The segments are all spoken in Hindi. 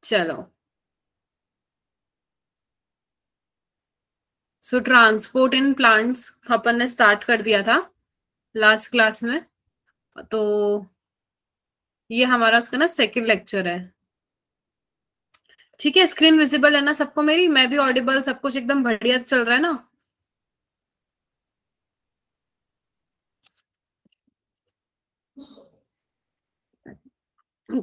चलो, सो ट्रांसपोर्ट इन प्लांट्स अपन ने स्टार्ट कर दिया था लास्ट क्लास में। तो ये हमारा उसका ना सेकंड लेक्चर है। ठीक है, स्क्रीन विजिबल है ना सबको मेरी? मैं भी ऑडिबल, सब कुछ एकदम बढ़िया चल रहा है ना?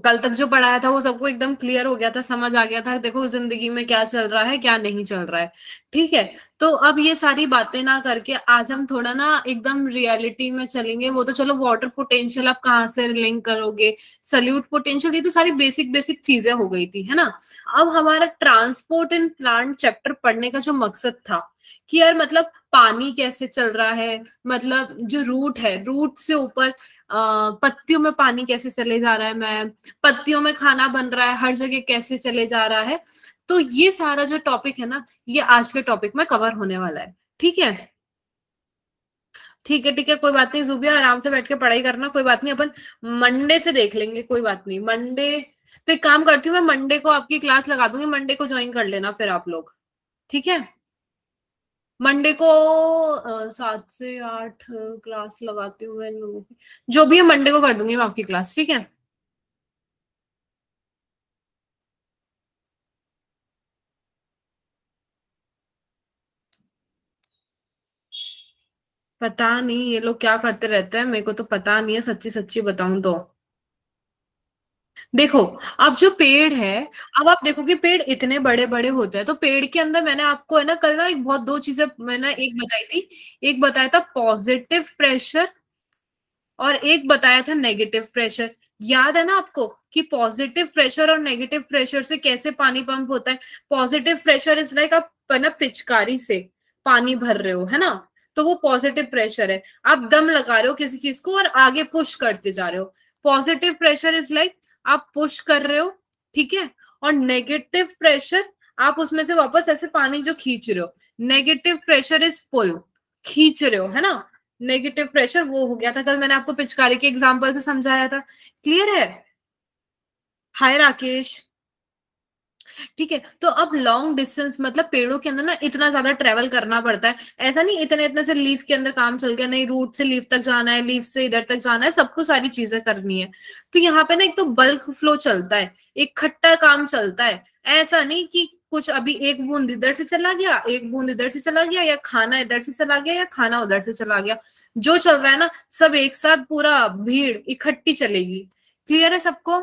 कल तक जो पढ़ाया था वो सबको एकदम क्लियर हो गया था, समझ आ गया था देखो जिंदगी में क्या चल रहा है क्या नहीं चल रहा है। ठीक है, तो अब ये सारी बातें ना करके आज हम थोड़ा ना एकदम रियलिटी में चलेंगे। वो तो चलो, वाटर पोटेंशियल आप कहाँ से लिंक करोगे, सल्यूट पोटेंशियल, ये तो सारी बेसिक बेसिक चीजें हो गई थी, है ना? अब हमारा ट्रांसपोर्ट इन प्लांट चैप्टर पढ़ने का जो मकसद था कि यार मतलब पानी कैसे चल रहा है, मतलब जो रूट है, रूट से ऊपर पत्तियों में पानी कैसे चले जा रहा है, मैं पत्तियों में खाना बन रहा है, हर जगह कैसे चले जा रहा है। तो ये सारा जो टॉपिक है ना, ये आज के टॉपिक में कवर होने वाला है। ठीक है, ठीक है, ठीक है, कोई बात नहीं जुबिया, आराम से बैठ के पढ़ाई करना, कोई बात नहीं, अपन मंडे से देख लेंगे, कोई बात नहीं। मंडे तो एक काम करती हूँ, मैं मंडे को आपकी क्लास लगा दूंगी, मंडे को ज्वाइन कर लेना फिर आप लोग। ठीक है, मंडे को 7 से 8 क्लास लगाती हूँ मैं इन लोगों की। जो भी है मंडे को कर दूंगी मैं आपकी क्लास, ठीक है? पता नहीं ये लोग क्या करते रहते हैं, मेरे को तो पता नहीं है, सच्ची सच्ची बताऊं तो। देखो, अब जो पेड़ है, अब आप देखो कि पेड़ इतने बड़े बड़े होते हैं, तो पेड़ के अंदर मैंने आपको है ना कल ना एक बहुत दो चीजें मैंने एक बताई थी। एक बताया था पॉजिटिव प्रेशर और एक बताया था नेगेटिव प्रेशर। याद है ना आपको कि पॉजिटिव प्रेशर और नेगेटिव प्रेशर से कैसे पानी पंप होता है? पॉजिटिव प्रेशर इज लाइक आप है ना पिचकारी से पानी भर रहे हो, है ना? तो वो पॉजिटिव प्रेशर है। आप दम लगा रहे हो किसी चीज को और आगे पुश करते जा रहे हो। पॉजिटिव प्रेशर इज लाइक आप पुश कर रहे हो, ठीक है? और नेगेटिव प्रेशर आप उसमें से वापस ऐसे पानी जो खींच रहे हो। नेगेटिव प्रेशर इज पुल, खींच रहे हो, है ना? नेगेटिव प्रेशर वो हो गया था, कल मैंने आपको पिचकारी के एग्जांपल से समझाया था। क्लियर है? हाय राकेश। ठीक है, तो अब लॉन्ग डिस्टेंस मतलब पेड़ों के अंदर ना इतना ज्यादा ट्रेवल करना पड़ता है। ऐसा नहीं इतने इतने से लीफ के अंदर काम चल गया, नहीं, रूट से लीफ तक जाना है, लीफ से इधर तक जाना है, सबको सारी चीजें करनी है। तो यहाँ पे ना एक तो बल्क फ्लो चलता है, एक खट्टा काम चलता है। ऐसा नहीं कि कुछ अभी एक बूंद इधर से चला गया, एक बूंद इधर से चला गया, या खाना इधर से चला गया या खाना उधर से चला गया। जो चल रहा है ना सब एक साथ पूरा भीड़ इकट्ठी चलेगी। क्लियर है सबको?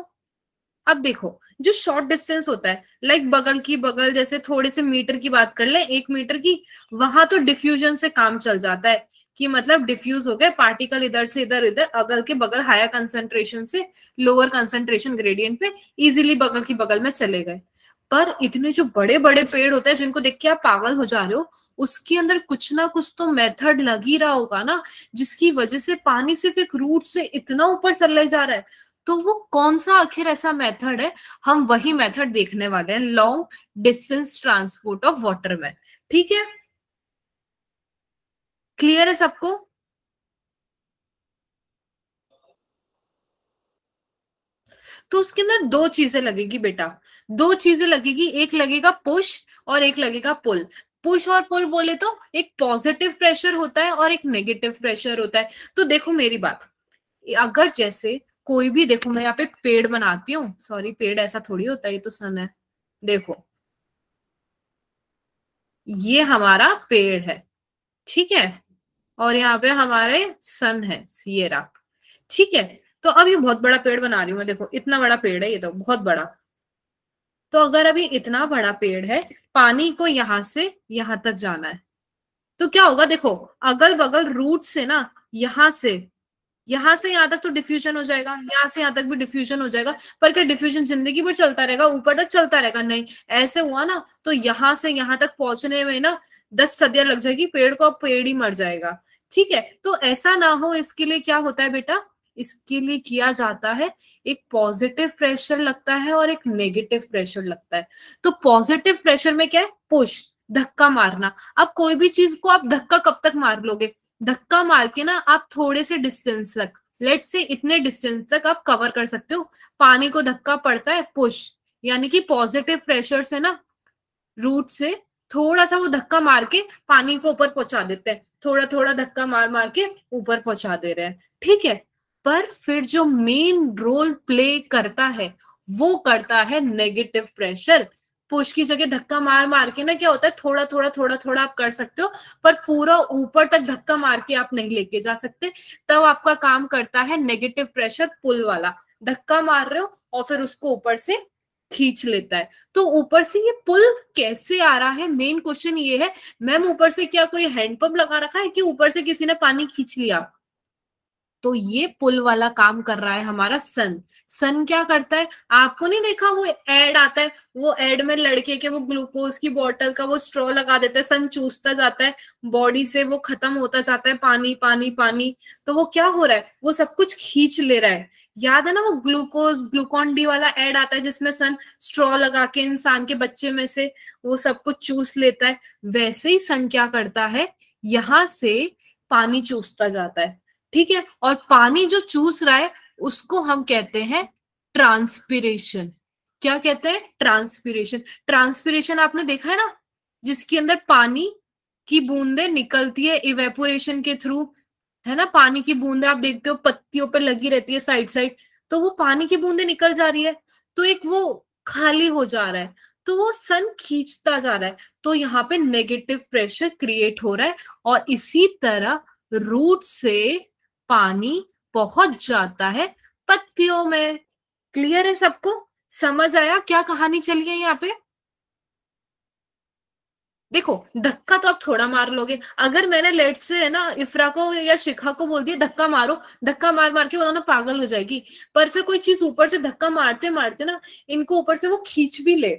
अब देखो, जो शॉर्ट डिस्टेंस होता है लाइक बगल की बगल, जैसे थोड़े से मीटर की बात कर ले, 1 मीटर की, वहां तो डिफ्यूजन से काम चल जाता है कि मतलब डिफ्यूज हो गए पार्टिकल इधर से इधर, इधर अगल के बगल हायर कंसंट्रेशन से लोअर कंसंट्रेशन ग्रेडियंट पे इजीली बगल की बगल में चले गए। पर इतने जो बड़े बड़े पेड़ होते हैं जिनको देख के आप पागल हो जा रहे हो, उसके अंदर कुछ ना कुछ तो मेथड लग ही रहा होगा ना, जिसकी वजह से पानी सिर्फ एक रूट से इतना ऊपर चले जा रहा है। तो वो कौन सा आखिर ऐसा मेथड है? हम वही मेथड देखने वाले हैं long distance transport of water में। ठीक है, क्लियर है सबको? तो उसके अंदर दो चीजें लगेगी बेटा, दो चीजें लगेगी, एक लगेगा पुश और एक लगेगा पुल। पुश और पुल बोले तो एक पॉजिटिव प्रेशर होता है और एक नेगेटिव प्रेशर होता है। तो देखो मेरी बात, अगर जैसे कोई भी, देखो मैं यहाँ पे पेड़ बनाती हूँ, सॉरी पेड़ ऐसा थोड़ी होता है, ये तो सन है। देखो, ये हमारा पेड़ है, ठीक है? और यहाँ पे हमारे सन है सिएरा, ठीक है? तो अब ये बहुत बड़ा पेड़ बना रही हूँ मैं, देखो इतना बड़ा पेड़ है, ये तो बहुत बड़ा। तो अगर अभी इतना बड़ा पेड़ है, पानी को यहां से यहां तक जाना है, तो क्या होगा? देखो, अगल बगल रूट से ना, यहां से यहां तक तो डिफ्यूजन हो जाएगा, यहां से यहां तक भी डिफ्यूजन हो जाएगा। पर क्या डिफ्यूजन जिंदगी भर चलता रहेगा, ऊपर तक चलता रहेगा? नहीं। ऐसे हुआ ना तो यहां से यहां तक पहुंचने में ना 10 सदियां लग जाएगी पेड़ को, अब पेड़ ही मर जाएगा। ठीक है, तो ऐसा ना हो इसके लिए क्या होता है बेटा? इसके लिए किया जाता है, एक पॉजिटिव प्रेशर लगता है और एक नेगेटिव प्रेशर लगता है। तो पॉजिटिव प्रेशर में क्या है? पुश, धक्का मारना। अब कोई भी चीज को आप धक्का कब तक मार लोगे? धक्का मार के ना आप थोड़े से डिस्टेंस तक, लेट से इतने डिस्टेंस तक आप कवर कर सकते हो। पानी को धक्का पड़ता है, पुश, यानी कि पॉजिटिव प्रेशर से ना रूट से थोड़ा सा वो धक्का मार के पानी को ऊपर पहुंचा देते हैं, थोड़ा थोड़ा धक्का मार मार के ऊपर पहुंचा दे रहे हैं, ठीक है। पर फिर जो मेन रोल प्ले करता है वो करता है नेगेटिव प्रेशर। पुश की जगह धक्का मार मार के ना क्या होता है, थोड़ा थोड़ा थोड़ा थोड़ा आप कर सकते हो, पर पूरा ऊपर तक धक्का मार के आप नहीं लेके जा सकते। तब आपका काम करता है नेगेटिव प्रेशर पुल वाला, धक्का मार रहे हो और फिर उसको ऊपर से खींच लेता है। तो ऊपर से ये पुल कैसे आ रहा है, मेन क्वेश्चन ये है। मैम ऊपर से क्या कोई हैंडपंप लगा रखा है कि ऊपर से किसी ने पानी खींच लिया? तो ये पुल वाला काम कर रहा है हमारा सन। सन क्या करता है, आपको नहीं देखा वो एड आता है, वो एड में लड़के के वो ग्लूकोज की बोतल का वो स्ट्रॉ लगा देता है, सन चूसता जाता है बॉडी से, वो खत्म होता जाता है पानी पानी पानी। तो वो क्या हो रहा है, वो सब कुछ खींच ले रहा है। याद है ना वो ग्लूकॉन डी वाला एड आता है जिसमें सन स्ट्रॉ लगा के इंसान के बच्चे में से वो सब कुछ चूस लेता है। वैसे ही सन क्या करता है, यहां से पानी चूसता जाता है, ठीक है। और पानी जो चूस रहा है उसको हम कहते हैं ट्रांसपिरेशन। क्या कहते हैं, ट्रांसपिरेशन। ट्रांसपिरेशन आपने देखा है ना, जिसके अंदर पानी की बूंदें निकलती है इवेपोरेशन के थ्रू, है ना। पानी की बूंदें आप देखते हो पत्तियों पे लगी रहती है साइड साइड, तो वो पानी की बूंदें निकल जा रही है, तो एक वो खाली हो जा रहा है, तो वो सन खींचता जा रहा है, तो यहाँ पे नेगेटिव प्रेशर क्रिएट हो रहा है। और इसी तरह रूट से पानी पहुंच जाता है पत्तियों में। क्लियर है सबको, समझ आया क्या कहानी चली है यहाँ पे? देखो धक्का तो आप थोड़ा मार लोगे, अगर मैंने लेट से है ना इफ्रा को या शिखा को बोल दिया धक्का मारो, धक्का मार मार के वो ना पागल हो जाएगी। पर फिर कोई चीज ऊपर से धक्का मारते मारते ना इनको ऊपर से वो खींच भी ले,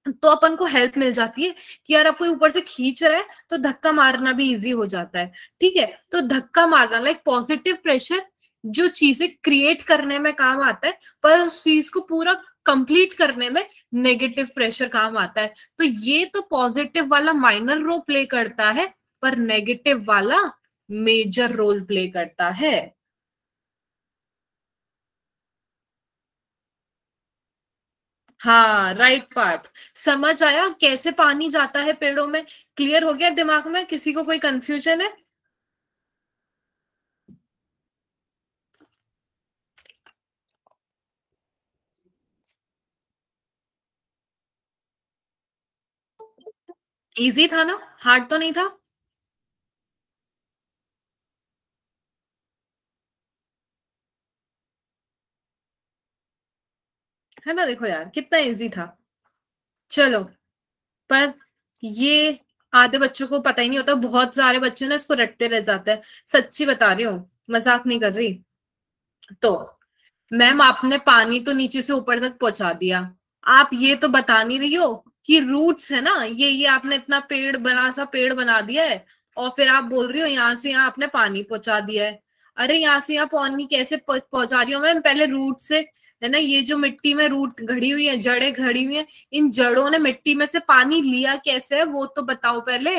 तो अपन को हेल्प मिल जाती है कि यार आप कोई ऊपर से खींच रहा है तो धक्का मारना भी इजी हो जाता है, ठीक है। तो धक्का मारना लाइक पॉजिटिव प्रेशर जो चीजें क्रिएट करने में काम आता है, पर उस चीज को पूरा कंप्लीट करने में नेगेटिव प्रेशर काम आता है। तो ये तो पॉजिटिव वाला माइनर रोल प्ले करता है, पर नेगेटिव वाला मेजर रोल प्ले करता है। हाँ राइट पार्ट। समझ आया कैसे पानी जाता है पेड़ों में? क्लियर हो गया दिमाग में? किसी को कोई कंफ्यूजन है? इजी था ना, हार्ड तो नहीं था? है ना, देखो यार कितना इजी था। चलो, पर ये आधे बच्चों को पता ही नहीं होता, बहुत सारे बच्चे ना इसको रटते रह जाते हैं। सच्ची बता रही हूँ, मजाक नहीं कर रही। तो मैम आपने पानी तो नीचे से ऊपर तक पहुंचा दिया, आप ये तो बता नहीं रही हो कि रूट्स है ना, ये आपने इतना पेड़ बड़ा सा पेड़ बना दिया है, और फिर आप बोल रही हो यहाँ से यहाँ आपने पानी पहुंचा दिया है। अरे यहाँ से यहाँ पानी कैसे पहुंचा रही हो मैम, पहले रूट से, है ना, ये जो मिट्टी में रूट घड़ी हुई है, जड़ें घड़ी हुई है, इन जड़ों ने मिट्टी में से पानी लिया कैसे है वो तो बताओ पहले।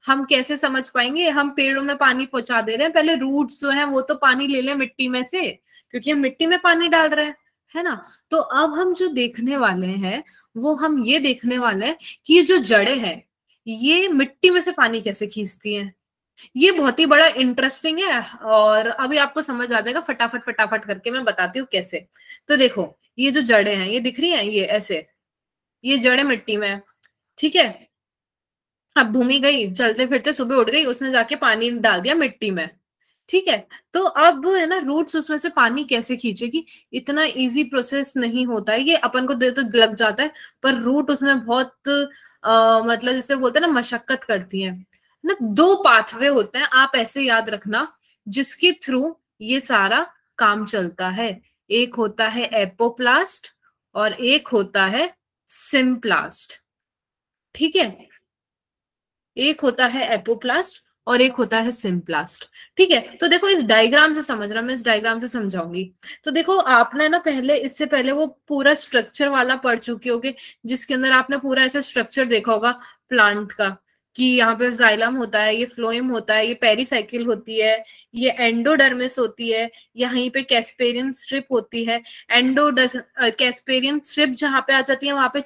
हम कैसे समझ पाएंगे, हम पेड़ों में पानी पहुंचा दे रहे हैं, पहले रूट्स जो है वो तो पानी ले लें मिट्टी में से, क्योंकि हम मिट्टी में पानी डाल रहे हैं, है ना। तो अब हम जो देखने वाले हैं वो हम ये देखने वाले हैं कि ये जो जड़ें हैं ये मिट्टी में से पानी कैसे खींचती हैं। ये बहुत ही बड़ा इंटरेस्टिंग है, और अभी आपको समझ आ जाएगा, फटाफट फटाफट करके मैं बताती हूँ कैसे। तो देखो ये जो जड़ें हैं ये दिख रही हैं, ये ऐसे, ये जड़ें मिट्टी में है, ठीक है। अब भूमि गई चलते फिरते, सुबह उठ गई, उसने जाके पानी डाल दिया मिट्टी में, ठीक है। तो अब है ना रूट्स उसमें से पानी कैसे खींचेगी, इतना इजी प्रोसेस नहीं होता है, ये अपन को दे तो लग जाता है, पर रूट उसमें बहुत मतलब जैसे बोलते हैं ना मशक्कत करती है ना। दो पाथवे होते हैं, आप ऐसे याद रखना, जिसके थ्रू ये सारा काम चलता है। एक होता है एपोप्लास्ट और एक होता है सिम्प्लास्ट, ठीक है। एक होता है एपोप्लास्ट और एक होता है सिम्प्लास्ट, ठीक है। तो देखो इस डायग्राम से समझना, मैं इस डायग्राम से समझाऊंगी। तो देखो आपने ना पहले, इससे पहले वो पूरा स्ट्रक्चर वाला पढ़ चुके होगे, जिसके अंदर आपने पूरा ऐसा स्ट्रक्चर देखा होगा प्लांट का, कि यहाँ पे जाइलम होता है, ये फ्लोएम होता है, ये पेरिसाइकिल होती है, ये एंडोडर्मिस होती है, यहीं पे कैस्पेरियन स्ट्रिप होती है। कैस्पेरियन स्ट्रिप जहाँ पे आ जाती है वहां पे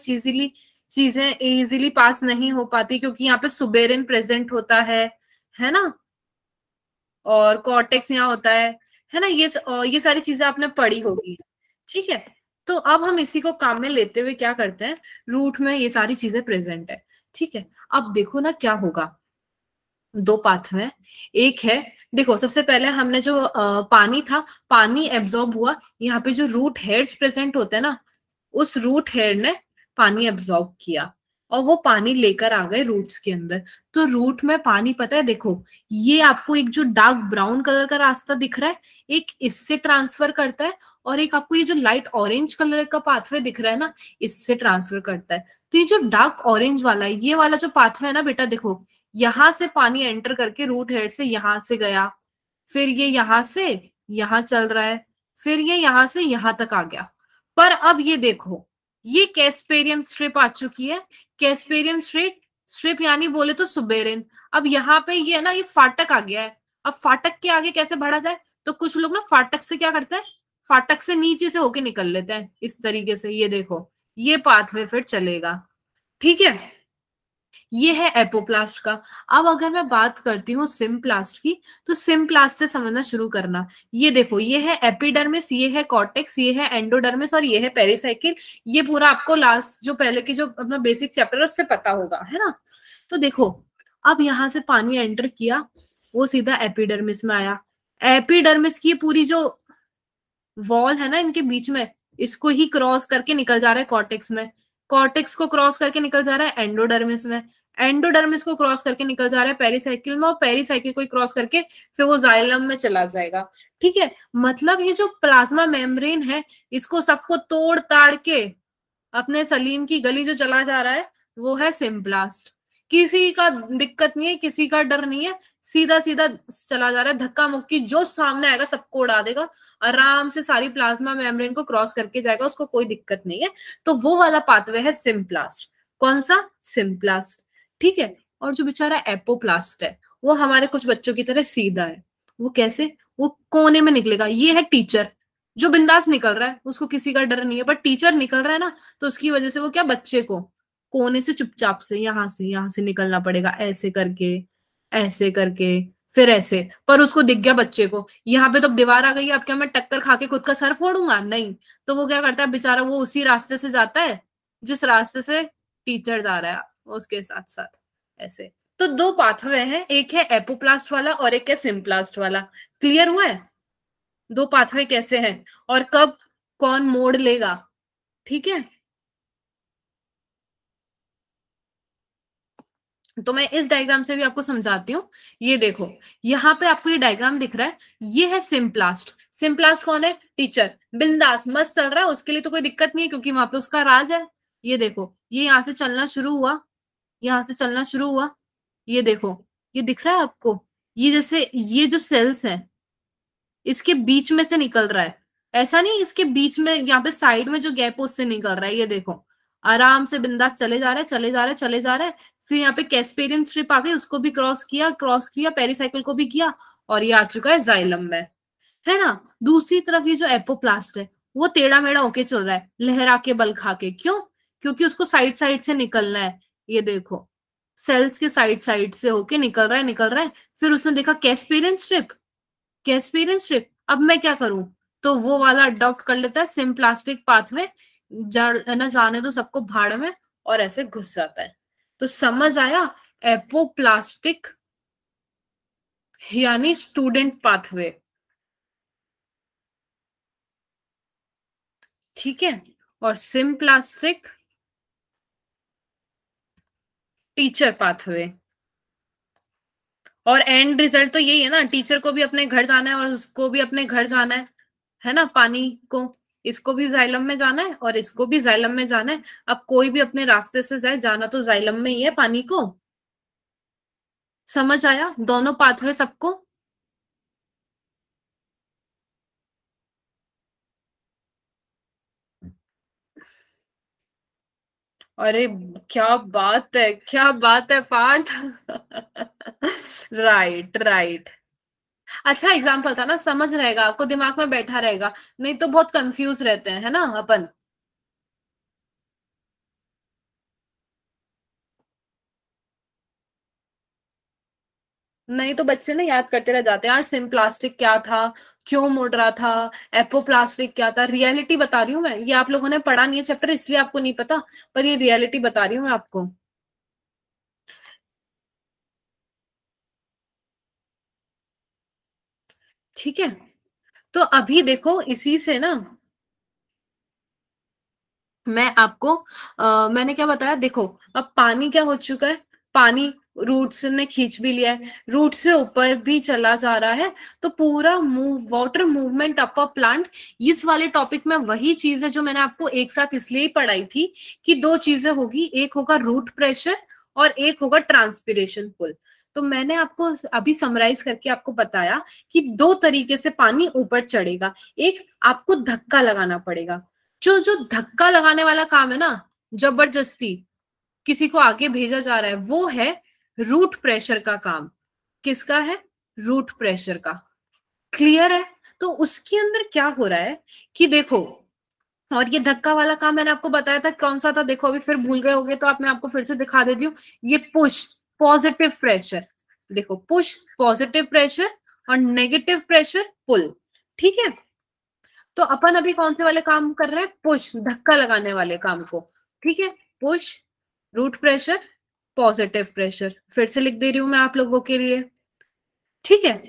चीजें इजीली पास नहीं हो पाती, क्योंकि यहाँ पे सुबेरिन प्रेजेंट होता है ना, और कॉर्टेक्स यहाँ होता है ना। ये सारी चीजें आपने पढ़ी होगी, ठीक है। तो अब हम इसी को काम में लेते हुए क्या करते हैं, रूट में ये सारी चीजें प्रेजेंट है, ठीक है। अब देखो ना क्या होगा, दो पाथवे हैं। एक है, देखो सबसे पहले हमने जो पानी था, पानी एब्जॉर्ब हुआ, यहाँ पे जो रूट हेयर्स प्रेजेंट होते हैं ना, उस रूट हेयर ने पानी एब्जॉर्ब किया और वो पानी लेकर आ गए रूट्स के अंदर। तो रूट में पानी, पता है देखो, ये आपको एक जो डार्क ब्राउन कलर का रास्ता दिख रहा है, एक इससे ट्रांसफर करता है, और एक आपको ये जो लाइट ऑरेंज कलर का पाथवे दिख रहा है ना, इससे ट्रांसफर करता है। तो ये जो डार्क ऑरेंज वाला है, ये वाला जो पाथवे है ना बेटा, देखो यहां से पानी एंटर करके रूट हेड से यहां से गया, फिर ये यहां से यहां चल रहा है, फिर ये यहां से यहां तक आ गया। पर अब ये देखो, ये कैस्पेरियन स्ट्रिप आ चुकी है। कैस्पेरियन स्ट्रिप स्ट्रिप यानी बोले तो सुबेरिन। अब यहाँ पे ये है ना, ये फाटक आ गया है। अब फाटक के आगे कैसे बढ़ा जाए, तो कुछ लोग ना फाटक से क्या करते हैं, फाटक से नीचे से होके निकल लेते हैं इस तरीके से। ये देखो, ये पाथवे फिर चलेगा, ठीक है। ये है एपोप्लास्ट का। अब अगर मैं बात करती हूँ सिम्प्लास्ट की, तो सिम्प्लास्ट से समझना शुरू करना। ये देखो, ये है एपिडर्मिस, ये है कॉर्टेक्स, ये है एंडोडर्मिस, और ये है पेरिसाइकिल। ये पूरा आपको लास्ट जो पहले की जो अपना बेसिक चैप्टर है उससे पता होगा, है ना। तो देखो, अब यहां से पानी एंटर किया, वो सीधा एपिडर्मिस में आया। एपिडर्मिस की पूरी जो वॉल है ना इनके बीच में, इसको ही क्रॉस करके निकल जा रहा है कॉर्टेक्स में। कॉर्टेक्स को क्रॉस करके निकल जा रहा है एंडोडर्मिस में। एंडोडर्मिस को क्रॉस करके निकल जा रहा है पेरिसाइकिल में, और पेरिसाइकिल को क्रॉस करके फिर वो जाइलम में चला जाएगा, ठीक है। मतलब ये जो प्लाज्मा मेम्ब्रेन है, इसको सबको तोड़ ताड़ के अपने सलीम की गली जो चला जा रहा है, वो है सिम्प्लास्ट। किसी का दिक्कत नहीं है, किसी का डर नहीं है, सीधा सीधा चला जा रहा है, धक्का मुक्की जो सामने आएगा सबको उड़ा देगा, आराम से सारी प्लाज्मा मेम्ब्रेन को क्रॉस करके जाएगा, उसको कोई दिक्कत नहीं है। तो वो वाला पाथवे है सिम्प्लास्ट। कौन सा? सिम्प्लास्ट, ठीक है। और जो बेचारा एपोप्लास्ट है, वो हमारे कुछ बच्चों की तरह सीधा है। वो कैसे? वो कोने में निकलेगा। ये है टीचर, जो बिंदास निकल रहा है, उसको किसी का डर नहीं है। बट टीचर निकल रहा है ना, तो उसकी वजह से वो क्या, बच्चे को कोने से चुपचाप से यहां से निकलना पड़ेगा, ऐसे करके फिर ऐसे। पर उसको दिख गया बच्चे को, यहाँ पे तो दीवार आ गई है, अब क्या मैं टक्कर खा के खुद का सर फोड़ूंगा? नहीं। तो वो क्या करता है बेचारा, वो उसी रास्ते से जाता है जिस रास्ते से टीचर जा रहा है, उसके साथ साथ ऐसे। तो दो पाथवे हैं, एक है एपोप्लास्ट वाला और एक है सिम्प्लास्ट वाला। क्लियर हुआ है दो पाथवे कैसे हैं और कब कौन मोड़ लेगा, ठीक है। तो मैं इस डायग्राम से भी आपको समझाती हूँ। ये देखो, यहाँ पे आपको ये डायग्राम दिख रहा है, ये है सिम्प्लास्ट। सिम्प्लास्ट कौन है? टीचर, बिंदास मस्त चल रहा है, उसके लिए तो कोई दिक्कत नहीं है, क्योंकि वहां पे उसका राज है। ये देखो, ये यहाँ से चलना शुरू हुआ, यहाँ से चलना शुरू हुआ। ये देखो, ये दिख रहा है आपको, ये जैसे ये जो सेल्स हैं, इसके बीच में से निकल रहा है। ऐसा नहीं इसके बीच में, यहाँ पे साइड में जो गैप है उससे निकल रहा है। ये देखो, आराम से बिंदास चले जा रहे हैं, चले जा रहे हैं, चले जा रहे हैं। फिर यहाँ पे कैस्पेरियन स्ट्रिप आ गई, उसको भी क्रॉस किया, पेरिसाइकिल को भी किया, और ये आ चुका है जाइलम में, है ना। दूसरी तरफ ये जो एपोप्लास्ट है, वो टेढ़ा मेढ़ा होके चल रहा है, लहरा के बल खा के। क्यों? क्योंकि उसको साइड साइड से निकलना है। ये देखो, सेल्स के साइड साइड से होके निकल रहा है, निकल रहा है। फिर उसने देखा कैस्पेरियन स्ट्रिप, कैस्पेरियन स्ट्रिप, अब मैं क्या करूं? तो वो वाला अडॉप्ट कर लेता है सिम्प्लास्टिक पाथवे, ना जाने दो सबको भाड़ में, और ऐसे घुस जाता है। तो समझ आया, एपोप्लास्टिक यानी स्टूडेंट पाथवे, ठीक है। और सिम्प्लास्टिक टीचर पाथवे। और एंड रिजल्ट तो यही है ना, टीचर को भी अपने घर जाना है और उसको भी अपने घर जाना है ना, पानी को, इसको भी जाइलम में जाना है और इसको भी जाइलम में जाना है। अब कोई भी अपने रास्ते से जाए, जाना तो जाइलम में ही है पानी को। समझ आया दोनों पाथवे सबको? अरे क्या बात है, क्या बात है पार्थ। Right right. अच्छा एग्जाम्पल था ना, समझ रहेगा आपको, दिमाग में बैठा रहेगा, नहीं तो बहुत कंफ्यूज रहते हैं, है ना अपन। नहीं तो बच्चे ना याद करते रह जाते हैं यार, सिम्प्लास्टिक क्या था, क्यों मुड़ रहा था, एपोप्लास्टिक क्या था। रियलिटी बता रही हूँ मैं, ये आप लोगों ने पढ़ा नहीं है चैप्टर, इसलिए आपको नहीं पता, पर ये रियलिटी बता रही हूँ मैं आपको। ठीक है, तो अभी देखो इसी से ना मैं आपको मैंने क्या बताया, देखो अब पानी क्या हो चुका है, पानी रूट्स ने खींच भी लिया है, रूट से ऊपर भी चला जा रहा है, तो पूरा move water movement up a plant. इस वाले टॉपिक में वही चीज है जो मैंने आपको एक साथ इसलिए ही पढ़ाई थी कि दो चीजें होगी, एक होगा रूट प्रेशर और एक होगा ट्रांसपिरेशन पुल। तो मैंने आपको अभी समराइज करके आपको बताया कि दो तरीके से पानी ऊपर चढ़ेगा। एक, आपको धक्का लगाना पड़ेगा, जो जो धक्का लगाने वाला काम है ना, जबरदस्ती किसी को आगे भेजा जा रहा है, वो है रूट प्रेशर का काम। किसका है? रूट प्रेशर का। क्लियर है? तो उसके अंदर क्या हो रहा है कि देखो, और ये धक्का वाला काम मैंने आपको बताया था कौन सा था, देखो अभी फिर भूल गए होगे तो आप, मैं आपको फिर से दिखा देती हूँ। ये पुश पॉजिटिव प्रेशर, देखो पुश पॉजिटिव प्रेशर और नेगेटिव प्रेशर पुल। ठीक है, तो अपन अभी कौन से वाले काम कर रहे हैं? पुश, धक्का लगाने वाले काम को। ठीक है, push, root pressure, positive pressure, फिर से लिख दे रही हूं मैं आप लोगों के लिए। ठीक है,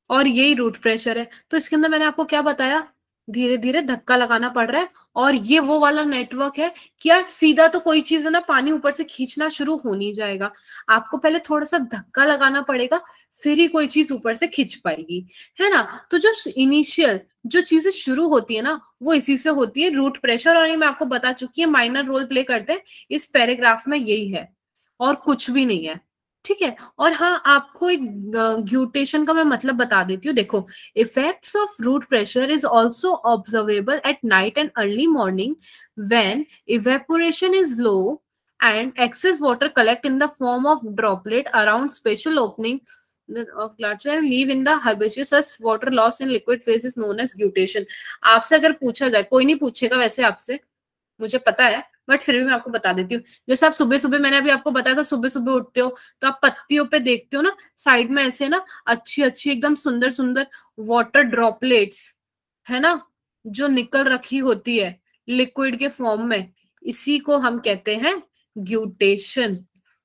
और यही रूट प्रेशर है। तो इसके अंदर मैंने आपको क्या बताया, धीरे धीरे धक्का लगाना पड़ रहा है, और ये वो वाला नेटवर्क है कि यार सीधा तो कोई चीज है ना, पानी ऊपर से खींचना शुरू हो नहीं जाएगा, आपको पहले थोड़ा सा धक्का लगाना पड़ेगा, फिर ही कोई चीज ऊपर से खींच पाएगी, है ना। तो जो इनिशियल जो चीजें शुरू होती है ना, वो इसी से होती है, रूट प्रेशर, और ये मैं आपको बता चुकी है, माइनर रोल प्ले करते हैं इस पैराग्राफ में, यही है और कुछ भी नहीं है। ठीक है, और हाँ आपको एक ग्यूटेशन का मैं मतलब बता देती हूँ, देखो effects of root pressure is also observable at night and early morning when evaporation is low and excess water collect in the form of droplet around special opening of glass and leave in the herbaceous as water loss in liquid phase is known as guttation। आपसे अगर पूछा जाए, कोई नहीं पूछेगा वैसे आपसे, मुझे पता है, बट फिर भी मैं आपको बता देती हूँ। जैसे आप सुबह सुबह, मैंने अभी आपको बताया था, सुबह सुबह उठते हो तो आप पत्तियों पे देखते हो ना, साइड में ऐसे ना अच्छी अच्छी एकदम सुंदर सुंदर वाटर ड्रॉपलेट्स, है ना, जो निकल रखी होती है लिक्विड के फॉर्म में, इसी को हम कहते हैं ग्यूटेशन।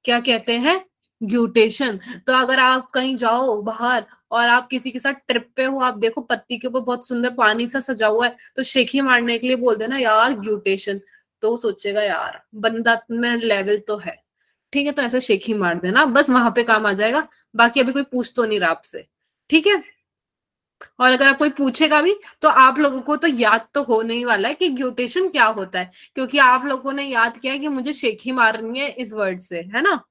क्या कहते हैं? ग्यूटेशन। तो अगर आप कहीं जाओ बाहर और आप किसी के साथ ट्रिप पे हो, आप देखो पत्ती के ऊपर बहुत सुंदर पानी सा सजा हुआ है, तो शेखी मारने के लिए बोल देना यार ग्यूटेशन, तो वो सोचेगा यार बंदा में लेवल तो है। ठीक है, तो ऐसे शेखी मार देना, बस वहां पे काम आ जाएगा। बाकी अभी कोई पूछ तो नहीं रहा आपसे। ठीक है, और अगर आप कोई पूछेगा भी तो आप लोगों को तो याद तो होने ही वाला है कि ग्यूटेशन क्या होता है, क्योंकि आप लोगों ने याद किया है कि मुझे शेखी मारनी है इस वर्ड से, है ना।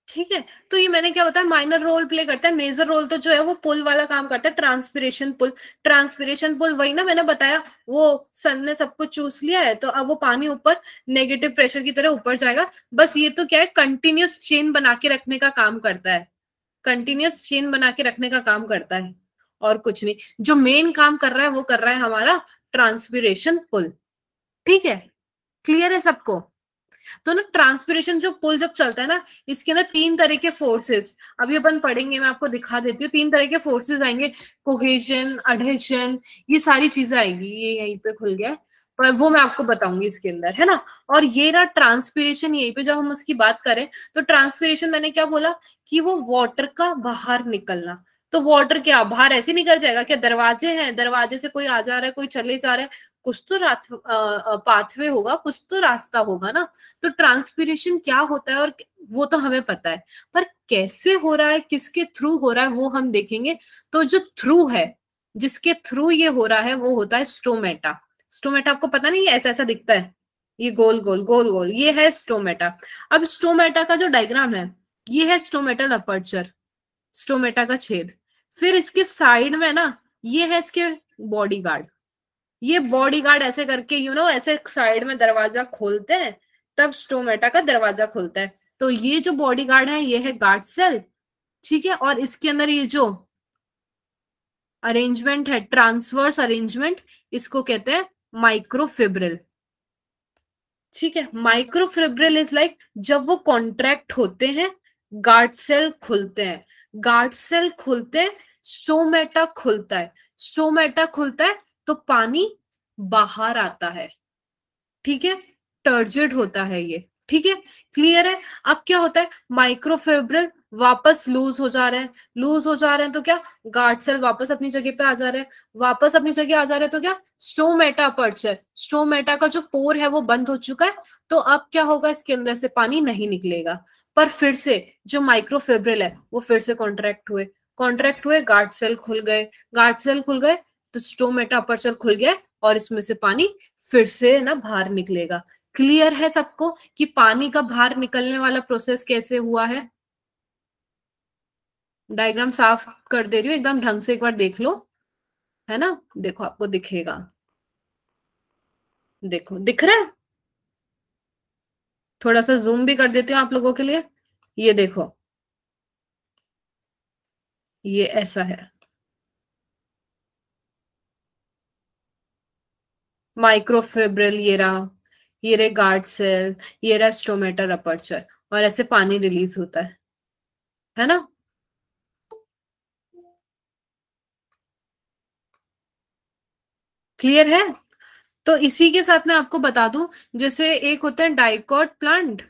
ठीक है, तो ये मैंने क्या बताया, माइनर रोल प्ले करता है, मेजर रोल तो जो है वो पुल वाला काम करता है, ट्रांसपिरेशन पुल। ट्रांसपिरेशन पुल वही ना मैंने बताया, वो सन ने सब कुछ चूस लिया है, तो अब वो पानी ऊपर नेगेटिव प्रेशर की तरह ऊपर जाएगा। बस ये तो क्या है, कंटिन्यूस चेन बना के रखने का काम करता है, कंटिन्यूस चेन बना के रखने का काम करता है, और कुछ नहीं। जो मेन काम कर रहा है वो कर रहा है हमारा ट्रांसपिरेशन पुल। ठीक है, क्लियर है सबको? तो ना ट्रांसपिरेशन जो पुल जब चलता है ना, इसके अंदर तीन तरह के फोर्सेस अभी अपन पढ़ेंगे, मैं आपको दिखा देती हूँ, तीन तरह के फोर्सेस आएंगे, कोहेजन, अडहेशन, ये सारी चीजें आएगी, ये यहीं पे खुल गया है, पर वो मैं आपको बताऊंगी इसके अंदर, है ना। और ये रहा ट्रांसपिरेशन, यहीं पे जब हम उसकी बात करें तो ट्रांसपिरेशन मैंने क्या बोला कि वो वाटर का बाहर निकलना। तो वाटर क्या बाहर ऐसे निकल जाएगा क्या? दरवाजे हैं, दरवाजे से कोई आ जा रहा है, कोई चले जा रहा है, कुछ तो पाथवे होगा, कुछ तो रास्ता होगा ना। तो ट्रांसपिरेशन क्या होता है, और वो तो हमें पता है, पर कैसे हो रहा है, किसके थ्रू हो रहा है, वो हम देखेंगे। तो जो थ्रू है, जिसके थ्रू ये हो रहा है वो होता है स्टोमेटा। स्टोमेटा आपको पता नहीं, ये ऐसा ऐसा दिखता है, ये गोल गोल गोल गोल, ये है स्टोमेटा। अब स्टोमेटा का जो डायग्राम है, ये है स्टोमेटल अपर्चर, स्टोमेटा का छेद। फिर इसके साइड में ना, ये है इसके बॉडी गार्ड। ये बॉडी गार्ड ऐसे करके ऐसे साइड में दरवाजा खोलते हैं, तब स्टोमेटा का दरवाजा खुलता है। तो ये जो बॉडी गार्ड है ये है गार्ड सेल, ठीक है। और इसके अंदर ये जो अरेंजमेंट है, ट्रांसवर्स अरेंजमेंट, इसको कहते हैं माइक्रोफिब्रिल, ठीक है। माइक्रोफिब्रिल इज लाइक जब वो कॉन्ट्रैक्ट होते हैं, गार्ड सेल खुलते हैं, गार्ड सेल खुलते हैं, स्टोमेटा खुलता है, स्टोमेटा खुलता है तो पानी बाहर आता है, ठीक है। टर्जिड होता है ये, ठीक है, क्लियर है। अब क्या होता है, माइक्रोफिब्रिल वापस लूज हो जा रहे हैं, लूज हो जा रहे हैं तो क्या, गार्ड सेल वापस अपनी जगह पे आ जा रहे हैं, वापस अपनी जगह आ जा रहे हैं तो क्या, स्टोमेटा अपर्चर, स्टोमेटा का जो पोर है वो बंद हो चुका है। तो अब क्या होगा, इसके अंदर से पानी नहीं निकलेगा। पर फिर से जो माइक्रोफिब्रिल है वो फिर से कॉन्ट्रैक्ट हुए, कॉन्ट्रैक्ट हुए, गार्ड सेल खुल गए, गार्ड सेल खुल गए तो स्टोमेटा अपर्चर खुल गया और इसमें से पानी फिर से ना बाहर निकलेगा। क्लियर है सबको कि पानी का बाहर निकलने वाला प्रोसेस कैसे हुआ है। डायग्राम साफ कर दे रही हूँ एकदम ढंग से, एक बार देख लो, है ना, देखो आपको दिखेगा, देखो दिख रहा है। थोड़ा सा जूम भी कर देती हूँ आप लोगों के लिए, ये देखो, ये ऐसा है, माइक्रोफिब्रिल ये रहा, ये रे गार्ड सेल, ये रहा स्टोमेटा अपर्चर, और ऐसे पानी रिलीज होता है ना। क्लियर है। तो इसी के साथ मैं आपको बता दूं, जैसे एक होता है डाइकॉट प्लांट,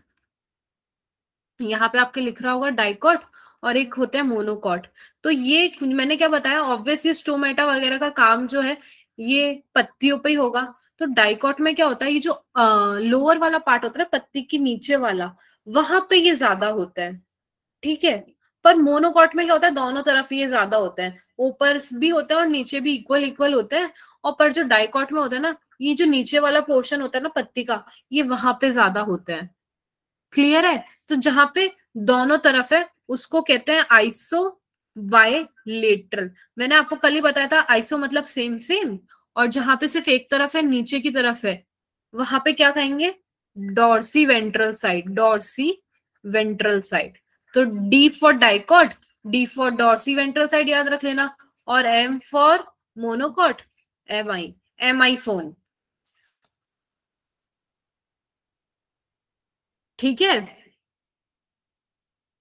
यहाँ पे आपके लिख रहा होगा डाइकॉट, और एक होता है मोनोकॉट। तो ये मैंने क्या बताया, ऑब्वियसली स्टोमेटा वगैरह का काम जो है ये पत्तियों पे ही होगा। तो डाइकॉट में क्या होता है, ये जो लोअर वाला पार्ट होता है पत्ती के नीचे वाला, वहां पे ये ज्यादा होता है, ठीक है। पर मोनोकॉट में क्या होता है, दोनों तरफ ये ज्यादा होता है, ऊपर भी होता है और नीचे भी इक्वल इक्वल होते हैं। और पर जो डाइकॉट में होता है ना, ये जो नीचे वाला पोर्शन होता है ना पत्ती का, ये वहां पे ज्यादा होता है। क्लियर है। तो जहां पे दोनों तरफ है उसको कहते हैं आइसो बायलेटरल। मैंने आपको कल ही बताया था, आइसो मतलब सेम सेम, और जहां पे सिर्फ एक तरफ है, नीचे की तरफ है, वहां पे क्या कहेंगे, dorsiventral side, dorsiventral side. तो D for dicot, D for dorsiventral side याद रख लेना, और M for monocot, M iPhone, ठीक है।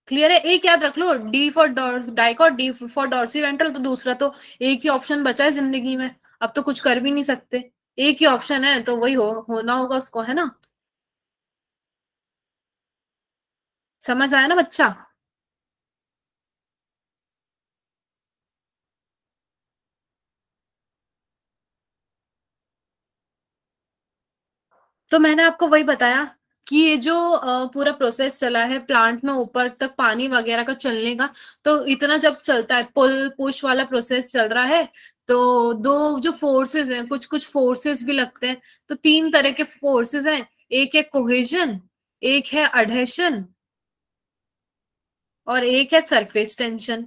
क्लियर है। एक याद रख लो, D for dicot, D for dorsiventral, तो दूसरा तो एक ही ऑप्शन बचा है जिंदगी में, अब तो कुछ कर भी नहीं सकते, एक ही ऑप्शन है तो वही होना होगा उसको, है ना। समझ आया ना बच्चा। तो मैंने आपको वही बताया कि ये जो पूरा प्रोसेस चला है प्लांट में ऊपर तक पानी वगैरह का चलने का, तो इतना जब चलता है, पुल पुश वाला प्रोसेस चल रहा है, तो दो जो फोर्सेस हैं, कुछ कुछ फोर्सेस भी लगते हैं। तो तीन तरह के फोर्सेस हैं, एक है कोहेजन, एक है अडहेशन, और एक है सरफेस टेंशन।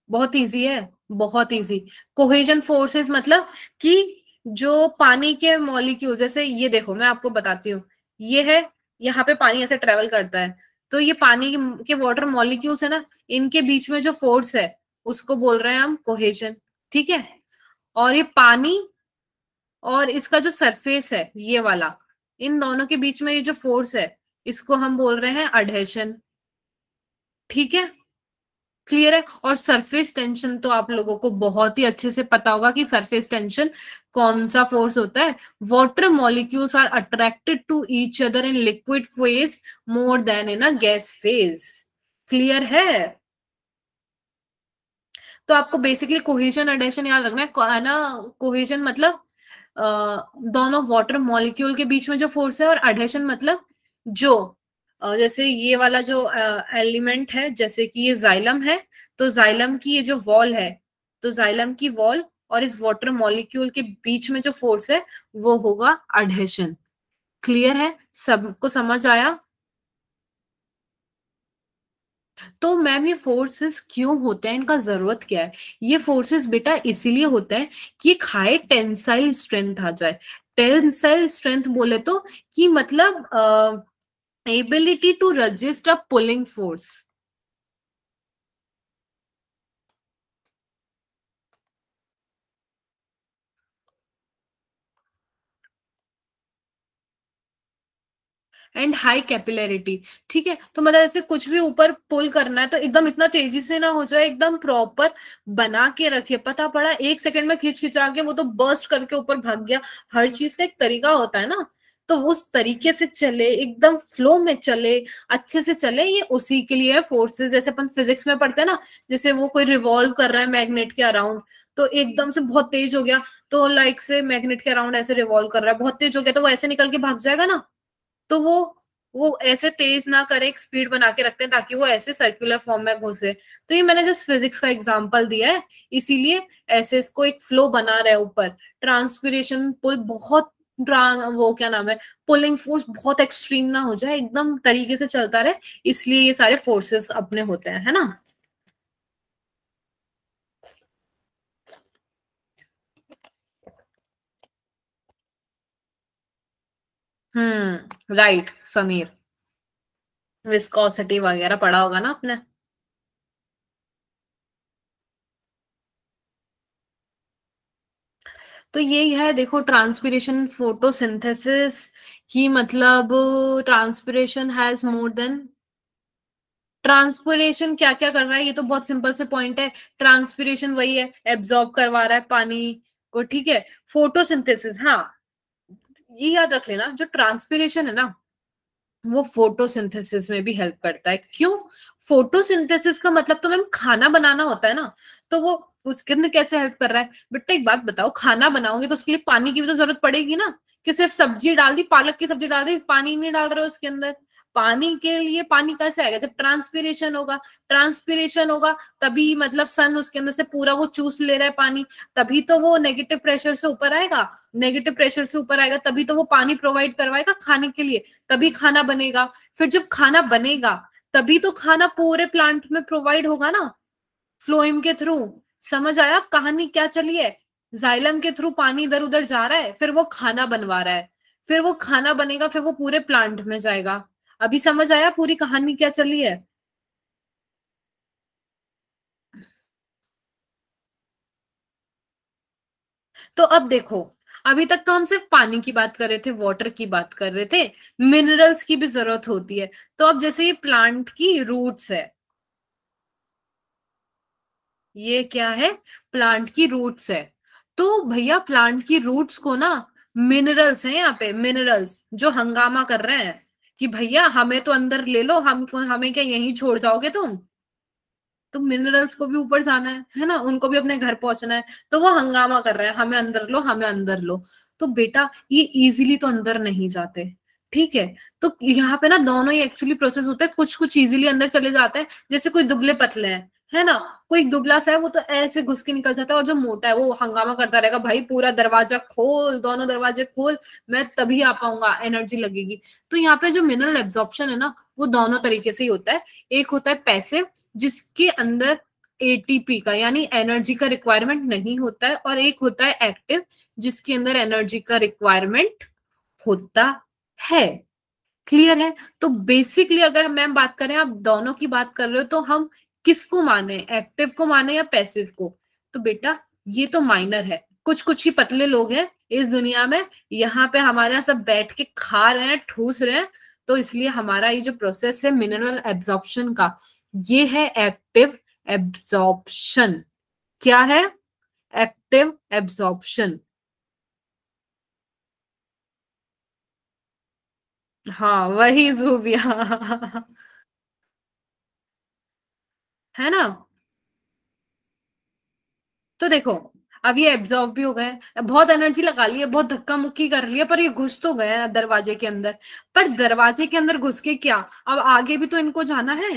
बहुत इजी है, बहुत इजी। कोहेजन फोर्सेस मतलब कि जो पानी के मॉलिक्यूल, जैसे ये देखो मैं आपको बताती हूँ, ये है, यहाँ पे पानी ऐसे ट्रेवल करता है, तो ये पानी के वाटर मॉलिक्यूल्स है ना, इनके बीच में जो फोर्स है उसको बोल रहे हैं हम कोहेजन, ठीक है। और ये पानी और इसका जो सरफेस है ये वाला, इन दोनों के बीच में ये जो फोर्स है इसको हम बोल रहे हैं अडहेशन, ठीक है। क्लियर है। और सरफेस टेंशन तो आप लोगों को बहुत ही अच्छे से पता होगा कि सरफेस टेंशन कौन सा फोर्स होता है, water molecules are attracted to each other in liquid phase more than in a gas phase. Clear है। तो आपको बेसिकली कोहेजन एडेशन याद रखना है ना। कोहेजन मतलब दोनों वाटर मॉलिक्यूल के बीच में जो फोर्स है, और एडेशन मतलब जो जैसे ये वाला जो एलिमेंट है, जैसे कि ये जाइलम है, तो जाइलम की ये जो वॉल है, तो जाइलम की वॉल और इस वाटर मॉलिक्यूल के बीच में जो फोर्स है वो होगा अडहेशन। क्लियर है? सबको समझ आया? तो मैम ये फोर्सेस क्यों होते हैं, इनका जरूरत क्या है? ये फोर्सेस बेटा इसीलिए होता है कि एक हाई टेंसाइल स्ट्रेंथ आ जाए। टेंसाइल स्ट्रेंथ बोले तो कि मतलब ability to resist a pulling force. And high capillarity. ठीक है, तो मतलब ऐसे कुछ भी ऊपर पुल करना है तो एकदम इतना तेजी से ना हो जाए, एकदम प्रॉपर बना के रखे। पता पड़ा 1 सेकंड में खींच खिंचा के वो तो बर्स्ट करके ऊपर भाग गया। हर चीज का एक तरीका होता है ना, तो उस तरीके से चले, एकदम फ्लो में चले, अच्छे से चले, ये उसी के लिए है फोर्सेस। जैसे अपन फिजिक्स में पढ़ते हैं ना, जैसे वो कोई रिवॉल्व कर रहा है मैग्नेट के अराउंड, तो एकदम से बहुत तेज हो गया, तो लाइक से मैग्नेट के अराउंड ऐसे रिवॉल्व कर रहा है, बहुत तेज हो गया तो वो ऐसे निकल के भाग जाएगा ना। तो वो ऐसे तेज ना करे, एक स्पीड बना के रखते हैं ताकि वो ऐसे सर्कुलर फॉर्म में घुसे। तो ये मैंने जस्ट फिजिक्स का एग्जांपल दिया है, इसीलिए ऐसे इसको एक फ्लो बना रहे ऊपर। ट्रांसपिरेशन पुल बहुत वो क्या नाम है, पुलिंग फोर्स बहुत एक्सट्रीम ना हो जाए, एकदम तरीके से चलता रहे, इसलिए ये सारे फोर्सेस अपने होते हैं, है ना। राइट समीर, विस्कोसिटी वगैरह पढ़ा होगा ना आपने। तो यही है, देखो ट्रांसपिरेशन फोटोसिंथेसिस की मतलब, transpiration has more than, transpiration क्या क्या कर रहा है, ये तो बहुत सिंपल से पॉइंट है। ट्रांसपिरेशन वही है, एब्जॉर्ब करवा रहा है पानी को, ठीक है। फोटोसिंथेसिस, हाँ, ये याद रख लेना, जो ट्रांसपिरेशन है ना वो फोटोसिंथेसिस में भी हेल्प करता है। क्यों? फोटोसिंथेसिस का मतलब तो मैम खाना बनाना होता है ना, तो वो उसके अंदर कैसे हेल्प कर रहा है? बेटा एक बात बताओ, खाना बनाओगे तो उसके लिए पानी की भी तो जरूरत पड़ेगी ना, कि सिर्फ सब्जी डाल दी, पालक की सब्जी डाल दी, पानी नहीं डाल रहे हो उसके अंदर। पानी के लिए पानी कैसे आएगा? जब ट्रांसपिरेशन होगा। ट्रांसपिरेशन होगा तभी मतलब सन उसके अंदर से पूरा वो चूस ले रहा है पानी, तभी तो वो नेगेटिव प्रेशर से ऊपर आएगा। नेगेटिव प्रेशर से ऊपर आएगा तभी तो वो पानी प्रोवाइड करवाएगा खाने के लिए, तभी खाना बनेगा। फिर जब खाना बनेगा तभी तो खाना पूरे प्लांट में प्रोवाइड होगा ना, फ्लोएम के थ्रू। समझ आया कहानी क्या चली है? जाइलम के थ्रू पानी इधर उधर जा रहा है, फिर वो खाना बनवा रहा है, फिर वो खाना बनेगा, फिर वो पूरे प्लांट में जाएगा। अभी समझ आया पूरी कहानी क्या चली है? तो अब देखो, अभी तक तो हम सिर्फ पानी की बात कर रहे थे, वाटर की बात कर रहे थे, मिनरल्स की भी जरूरत होती है। तो अब जैसे ये प्लांट की रूट्स है, ये क्या है? प्लांट की रूट्स है। तो भैया प्लांट की रूट्स को ना, मिनरल्स हैं यहाँ पे, मिनरल्स जो हंगामा कर रहे हैं कि भैया हमें तो अंदर ले लो, हम हमें क्या यहीं छोड़ जाओगे तुम? तो मिनरल्स को भी ऊपर जाना है ना, उनको भी अपने घर पहुंचना है, तो वो हंगामा कर रहे हैं, हमें अंदर लो, हमें अंदर लो। तो बेटा ये इजीली तो अंदर नहीं जाते, ठीक है। तो यहाँ पे ना दोनों ही एक्चुअली प्रोसेस होते हैं, कुछ कुछ इजीली अंदर चले जाते हैं, जैसे कोई दुबले पतले हैं, है ना, कोई दुबला सा है वो तो ऐसे घुस के निकल जाता है, और जो मोटा है वो हंगामा करता रहेगा, भाई पूरा दरवाजा खोल, दोनों दरवाजे खोल, मैं तभी आ पाऊंगा, एनर्जी लगेगी। तो यहाँ पे जो मिनरल एब्जॉर्प्शन है ना वो दोनों तरीके से ही होता है। एक होता है पैसिव, जिसके अंदर एटीपी का यानी एनर्जी का रिक्वायरमेंट नहीं होता है, और एक होता है एक्टिव, जिसके अंदर एनर्जी का रिक्वायरमेंट होता है। क्लियर है? तो बेसिकली अगर मैम बात करें, आप दोनों की बात कर रहे हो, तो हम किसको माने, एक्टिव को माने या पैसिव को? तो बेटा ये तो माइनर है, कुछ कुछ ही पतले लोग हैं इस दुनिया में, यहाँ पे हमारे यहाँ सब बैठ के खा रहे हैं, ठूस रहे हैं, तो इसलिए हमारा ये जो प्रोसेस है मिनरल एब्जॉर्प्शन का, ये है एक्टिव एब्जॉर्प्शन। क्या है? Active absorption. हाँ वही जूबिया है ना। तो देखो, अब ये एब्जॉर्ब भी हो गए, बहुत एनर्जी लगा ली है, बहुत धक्का मुक्की कर लिया, पर ये घुस तो गए हैं दरवाजे के अंदर। पर दरवाजे के अंदर घुस के क्या, अब आगे भी तो इनको जाना है,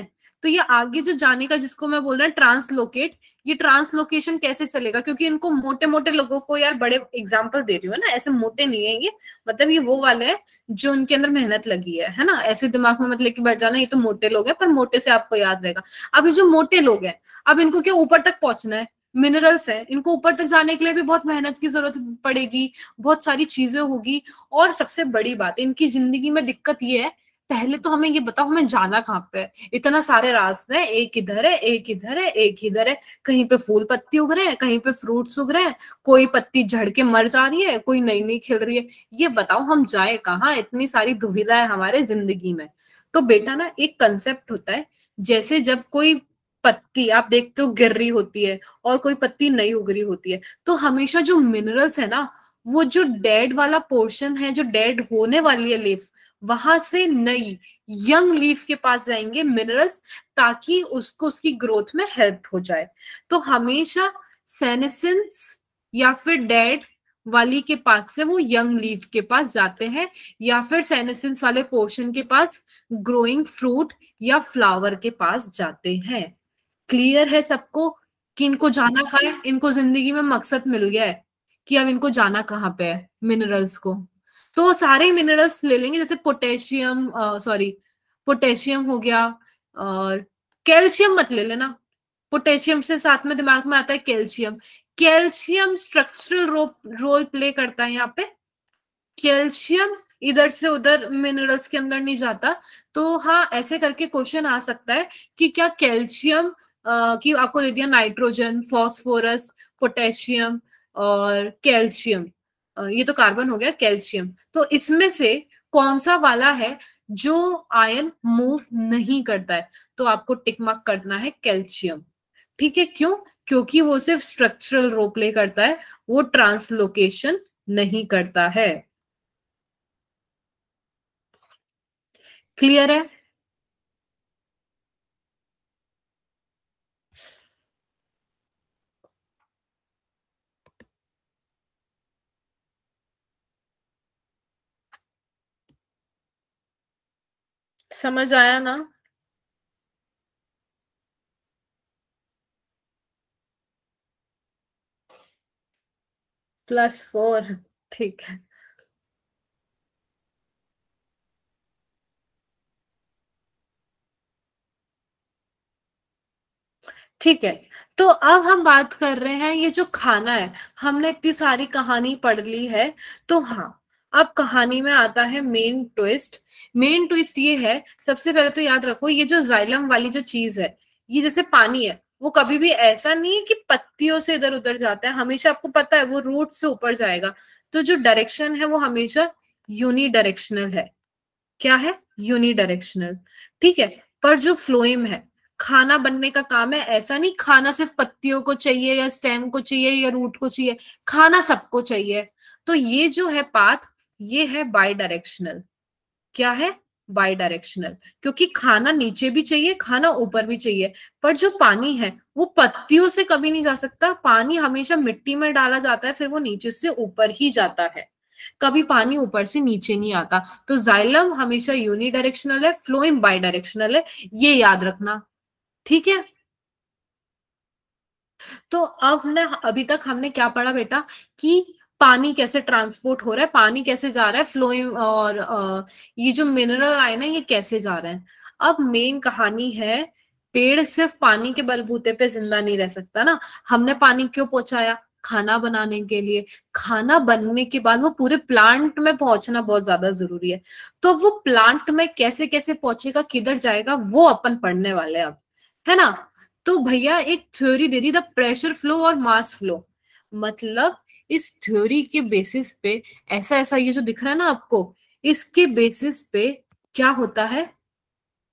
तो ये आगे जो जाने का जिसको मैं बोल रहा हूँ ट्रांसलोकेट, ये ट्रांसलोकेशन कैसे चलेगा, क्योंकि इनको मोटे मोटे लोगों को, यार बड़े एग्जाम्पल दे रही हूँ ना, ऐसे मोटे नहीं है ये, मतलब ये वो वाले हैं जो उनके अंदर मेहनत लगी है ना, ऐसे दिमाग में मत लेके बैठ जाना ये तो मोटे लोग हैं, पर मोटे से आपको याद रहेगा। अब ये जो मोटे लोग हैं, अब इनको क्या ऊपर तक पहुंचना है, मिनरल्स है, इनको ऊपर तक जाने के लिए भी बहुत मेहनत की जरूरत पड़ेगी, बहुत सारी चीजें होगी। और सबसे बड़ी बात इनकी जिंदगी में दिक्कत ये है, पहले तो हमें ये बताओ हमें जाना कहाँ पे है, इतना सारे रास्ते हैं, एक इधर है, एक इधर है, एक इधर है, कहीं पे फूल पत्ती उग रहे हैं, कहीं पे फ्रूट्स उग रहे हैं, कोई पत्ती झड़ के मर जा रही है, कोई नई नई खिल रही है, ये बताओ हम जाए कहाँ, इतनी सारी दुविधा है हमारे जिंदगी में। तो बेटा ना एक कंसेप्ट होता है, जैसे जब कोई पत्ती आप देखते हो गिर रही होती है और कोई पत्ती नई उग रही होती है, तो हमेशा जो मिनरल्स है ना, वो जो डेड वाला पोर्शन है, जो डेड होने वाली है लीफ, वहां से नई यंग लीफ के पास जाएंगे मिनरल्स, ताकि उसको उसकी ग्रोथ में हेल्प हो जाए। तो हमेशा सेनेसेंस या फिर डेड वाली के पास से वो यंग लीफ के पास जाते हैं, या फिर सेनेसेंस वाले पोर्शन के पास ग्रोइंग फ्रूट या फ्लावर के पास जाते हैं। क्लियर है सबको कि इनको जाना कहाँ है, इनको जिंदगी में मकसद मिल गया है कि अब इनको जाना कहाँ पे है, मिनरल्स को। तो सारे मिनरल्स ले लेंगे, जैसे पोटेशियम, सॉरी पोटेशियम हो गया, और कैल्शियम मत ले लेना, पोटेशियम से साथ में दिमाग में आता है calcium. Calcium structural role play करता है यहाँ पे, कैल्शियम इधर से उधर मिनरल्स के अंदर नहीं जाता। तो हाँ, ऐसे करके क्वेश्चन आ सकता है कि क्या कैल्शियम की आपको दे दिया नाइट्रोजन, फॉस्फोरस, पोटेशियम और कैल्शियम, ये तो कार्बन हो गया, कैल्शियम, तो इसमें से कौन सा वाला है जो आयन मूव नहीं करता है, तो आपको टिक मार्क करना है कैल्शियम। ठीक है, क्यों? क्योंकि वो सिर्फ स्ट्रक्चरल रोल प्ले करता है, वो ट्रांसलोकेशन नहीं करता है। क्लियर है? समझ आया ना? +4, ठीक है। ठीक है, तो अब हम बात कर रहे हैं ये जो खाना है, हमने इतनी सारी कहानी पढ़ ली है, तो हाँ, अब कहानी में आता है मेन ट्विस्ट। मेन ट्विस्ट ये है, सबसे पहले तो याद रखो ये जो जाइलम वाली जो चीज है, ये जैसे पानी है, वो कभी भी ऐसा नहीं है कि पत्तियों से इधर उधर जाता है, हमेशा आपको पता है वो रूट से ऊपर जाएगा। तो जो डायरेक्शन है वो हमेशा यूनी डायरेक्शनल है। क्या है? Unidirectional. ठीक है, पर जो फ्लोएम है, खाना बनने का काम है, ऐसा नहीं खाना सिर्फ पत्तियों को चाहिए या स्टेम को चाहिए या रूट को चाहिए, खाना सबको चाहिए। तो ये जो है पाथ, ये है बाई डायरेक्शनल। क्या है? बाई डायरेक्शनल, क्योंकि खाना नीचे भी चाहिए, खाना ऊपर भी चाहिए। पर जो पानी है वो पत्तियों से कभी नहीं जा सकता, पानी हमेशा मिट्टी में डाला जाता है, फिर वो नीचे से ऊपर ही जाता है, कभी पानी ऊपर से नीचे नहीं आता। तो जाइलम हमेशा यूनी डायरेक्शनल है, फ्लोएम बाई डायरेक्शनल है, ये याद रखना। ठीक है, तो अब हमने अभी तक हमने क्या पढ़ा बेटा, कि पानी कैसे ट्रांसपोर्ट हो रहा है, पानी कैसे जा रहा है, फ्लोइंग, और ये जो मिनरल आयन है ये कैसे जा रहे हैं। अब मेन कहानी है, पेड़ सिर्फ पानी के बलबूते पे जिंदा नहीं रह सकता ना। हमने पानी क्यों पहुंचाया? खाना बनाने के लिए। खाना बनने के बाद वो पूरे प्लांट में पहुंचना बहुत ज्यादा जरूरी है। तो वो प्लांट में कैसे कैसे पहुंचेगा, किधर जाएगा, वो अपन पढ़ने वाले हैं अब, है ना। तो भैया एक theory they the, the pressure flow और मास फ्लो। मतलब इस थ्योरी के बेसिस पे, ऐसा ऐसा ये जो दिख रहा है ना आपको, इसके बेसिस पे क्या होता है,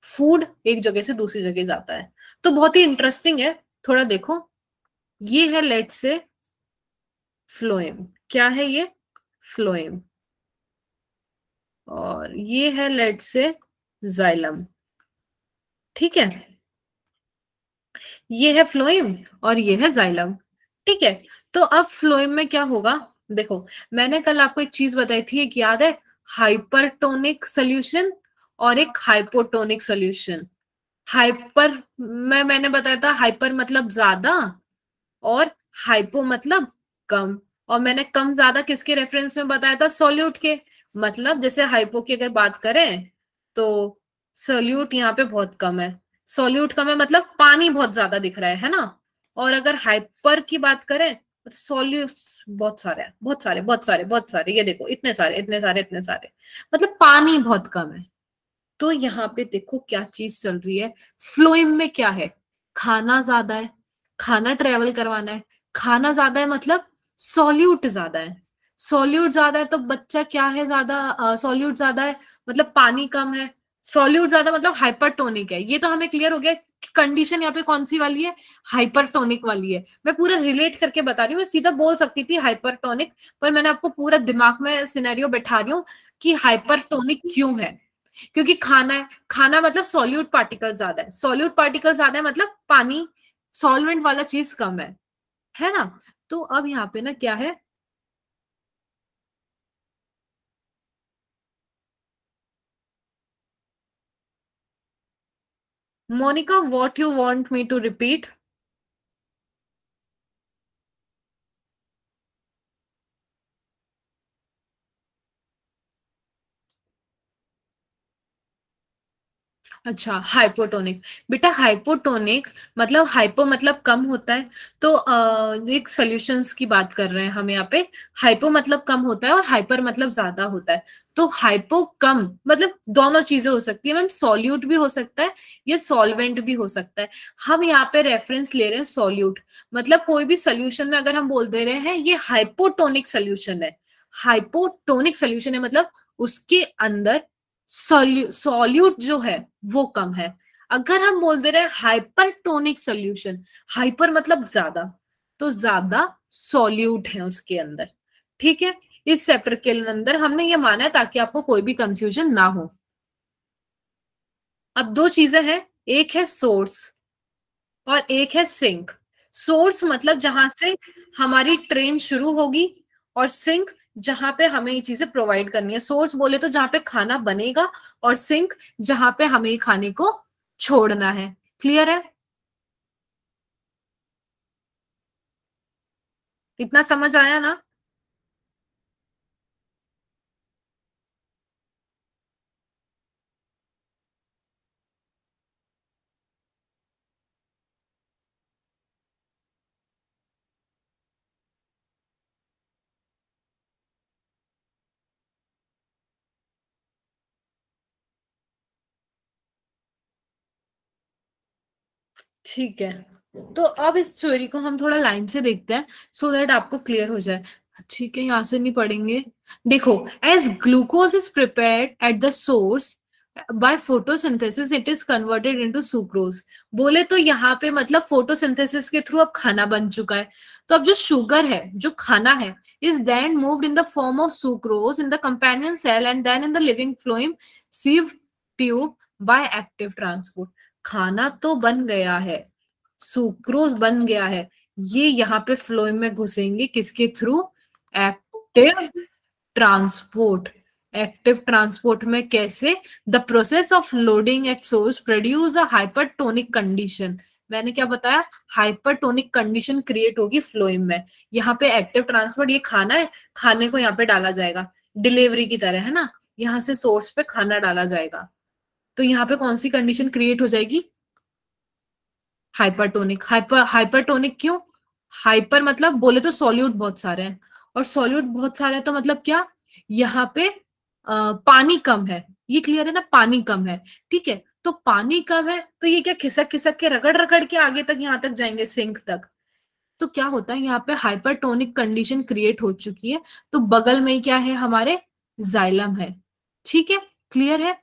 फूड एक जगह से दूसरी जगह जाता है। तो बहुत ही इंटरेस्टिंग है, थोड़ा देखो। ये है लेट से फ्लोएम। क्या है ये? फ्लोएम। और ये है लेट से जाइलम। ठीक है, ये है फ्लोएम और ये है जाइलम। ठीक है, तो अब फ्लोएम में क्या होगा, देखो मैंने कल आपको एक चीज बताई थी, एक याद है, हाइपरटोनिक सोल्यूशन और एक हाइपोटोनिक सोल्यूशन। हाइपर मैंने बताया था, हाइपर मतलब ज्यादा और हाइपो मतलब कम। और मैंने कम ज्यादा किसके रेफरेंस में बताया था? सॉल्यूट के। मतलब जैसे हाइपो की अगर बात करें तो सॉल्यूट यहाँ पे बहुत कम है, सॉल्यूट कम है मतलब पानी बहुत ज्यादा दिख रहा है ना। और अगर हाइपर की बात करें तो सॉल्यूट बहुत सारे हैं, बहुत सारे बहुत सारे बहुत सारे, ये देखो इतने सारे इतने सारे इतने सारे, मतलब पानी बहुत कम है। तो यहाँ पे देखो क्या चीज चल रही है, फ्लोएम में क्या है? खाना ज्यादा है, खाना ट्रेवल करवाना है, खाना ज्यादा है मतलब सॉल्यूट ज्यादा है, सॉल्यूट ज्यादा है तो बच्चा क्या है ज्यादा, सॉल्यूट ज्यादा है मतलब पानी कम है, सॉल्यूट ज्यादा मतलब हाइपरटोनिक है। ये तो हमें क्लियर हो गया। कंडीशन यहाँ पे कौन सी वाली है? हाइपरटोनिक वाली है। मैं पूरा रिलेट करके बता रही हूँ, मैं सीधा बोल सकती थी हाइपरटोनिक, पर मैंने आपको पूरा दिमाग में सिनेरियो बैठा रही हूँ कि हाइपरटोनिक क्यों है। क्योंकि खाना है, खाना मतलब सॉल्यूट पार्टिकल ज्यादा है, सॉल्यूट पार्टिकल ज्यादा है मतलब पानी, सॉल्वेंट वाला चीज कम है ना। तो अब यहाँ पे ना क्या है, Monica what you want me to repeat? अच्छा, हाइपोटोनिक। बेटा हाइपोटोनिक मतलब हाइपो मतलब कम होता है, तो एक सॉल्यूशंस की बात कर रहे हैं हम यहाँ पे। हाइपो मतलब कम होता है और हाइपर मतलब ज्यादा होता है। तो हाइपो कम मतलब दोनों चीजें हो सकती है मैम, सॉल्यूट भी हो सकता है या सॉल्वेंट भी हो सकता है। हम यहाँ पे रेफरेंस ले रहे हैं सॉल्यूट, मतलब कोई भी सोल्यूशन में अगर हम बोल दे रहे हैं ये हाइपोटोनिक सोल्यूशन है, हाइपोटोनिक सोल्यूशन है मतलब उसके अंदर सॉल्यूट जो है वो कम है। अगर हम बोल दे रहे हैं हाइपरटोनिक सोल्यूशन, हाइपर मतलब ज्यादा, तो ज्यादा सॉल्यूट है उसके अंदर। ठीक है, इस चैप्टर के अंदर हमने ये माना है ताकि आपको कोई भी कंफ्यूजन ना हो। अब दो चीजें हैं, एक है सोर्स और एक है सिंक। सोर्स मतलब जहां से हमारी ट्रेन शुरू होगी, और सिंक जहां पे हमें ये चीजें प्रोवाइड करनी है। सोर्स बोले तो जहां पे खाना बनेगा, और सिंक जहां पे हमें खाने को छोड़ना है। क्लियर है? इतना समझ आया ना? ठीक है, तो अब इस थ्योरी को हम थोड़ा लाइन से देखते हैं सो दैट आपको क्लियर हो जाए। ठीक है, यहां से नहीं पढ़ेंगे। देखो, as glucose is prepared at the source by photosynthesis it is converted into sucrose. बोले तो यहाँ पे मतलब फोटोसिंथेसिस के थ्रू अब खाना बन चुका है। तो अब जो शुगर है, जो खाना है, is then moved in the form of sucrose in the companion cell and then in the living phloem sieve tube by active transport. खाना तो बन गया है, सुक्रोज बन गया है, ये यहाँ पे फ्लोएम में घुसेंगे किसके through? Active transport. Active transport में कैसे? The process of loading at source produce a hypertonic condition. मैंने क्या बताया? हाइपरटोनिक कंडीशन क्रिएट होगी फ्लोएम में। यहाँ पे एक्टिव ट्रांसपोर्ट, ये खाना है, खाने को यहाँ पे डाला जाएगा, डिलीवरी की तरह है ना, यहाँ से सोर्स पे खाना डाला जाएगा। तो यहाँ पे कौन सी कंडीशन क्रिएट हो जाएगी? हाइपरटोनिक। हाइपरटोनिक क्यों? हाइपर मतलब बोले तो सॉल्यूट बहुत सारे हैं, और सॉल्यूट बहुत सारे हैं तो मतलब क्या? यहाँ पे पानी कम है, ये क्लियर है ना, पानी कम है। ठीक है, तो पानी कम है तो ये क्या खिसक खिसक के रगड़ रगड़ के आगे तक यहाँ तक जाएंगे, सिंक तक। तो क्या होता है यहाँ पे हाइपरटोनिक कंडीशन क्रिएट हो चुकी है, तो बगल में ही क्या है हमारे? जाइलम है। ठीक है, क्लियर है?